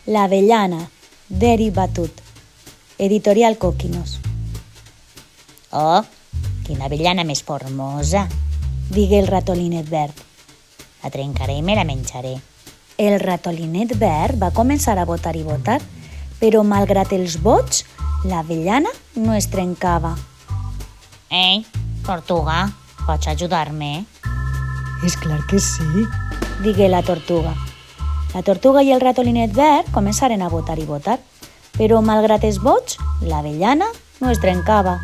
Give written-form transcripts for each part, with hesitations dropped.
L'avellana, d'Eri Batut, editorial Coquinos. Oh, quina avellana més formosa, Digué el ratolinet verd. la trencaré i me la menjaré. El ratolinet verd va començar a votar i votar, però malgrat els vots, l'avellana no es trencava. Ei, tortuga, pots ajudar-me? És clar que sí. Digué la tortuga. La tortuga i el ratolinet verd començaren a votar i votar, però malgrat els vots, l'avellana no es trencava.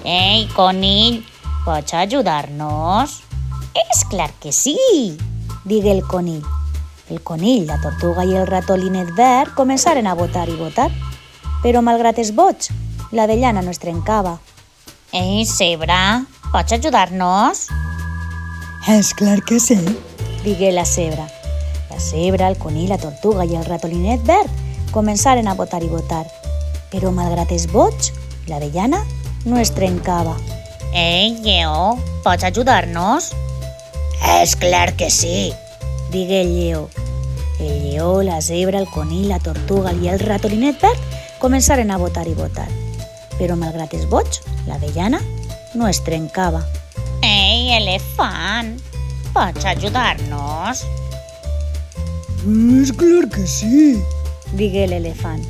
Ei, conill, pots ajudar-nos? És clar que sí, digué el conill. El conill, la tortuga i el ratolinet verd començaren a votar i votar, però malgrat els vots, l'avellana no es trencava. Ei, zebra, pots ajudar-nos? És clar que sí. Digué la zebra. La zebra, el conill, la tortuga i el ratolinet verd començaren a votar i votar, però malgrat els vots, l'avellana no es trencava. Ei, lleó, pots ajudar-nos? És clar que sí. Digué el lleó. El lleó, la zebra, el conill, la tortuga i el ratolinet verd començaren a votar i votar, però malgrat els vots, l'avellana no es trencava. Ei, elefant, pots ajudar-nos? És clar que sí. Digué l'elefant.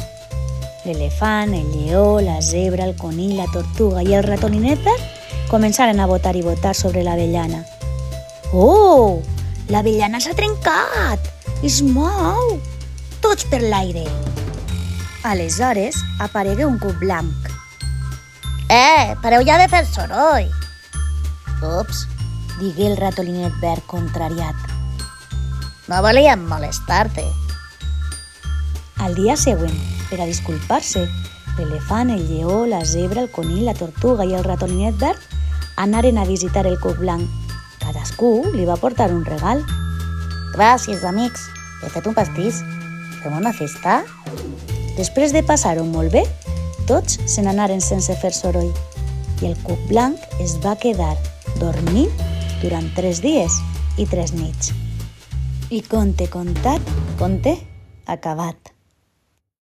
L'elefant, el lleó, la zebra, el conill, la tortuga i el ratolinet verd començaren a votar i votar sobre l'avellana. Oh, l'avellana s'ha trencat! Es mou! Tots per l'aire! Aleshores aparegué un cub blanc. Pareu ja de fer soroll. Ups, digué el ratolinet verd contrariat. No volíem molestar-te. Al dia següent, per a disculpar-se, l'elefant, el lleó, la zebra, el conill, la tortuga i el ratolinet verd anaren a visitar el cuc blanc. Cadascú li va portar un regal. Gràcies, amics. He fet un pastís. Fem una festa? Després de passar-ho molt bé, tots se n'anaren sense fer soroll i el cuc blanc es va quedar dormint durant 3 dies i 3 nits. I conte contat, conte acabat.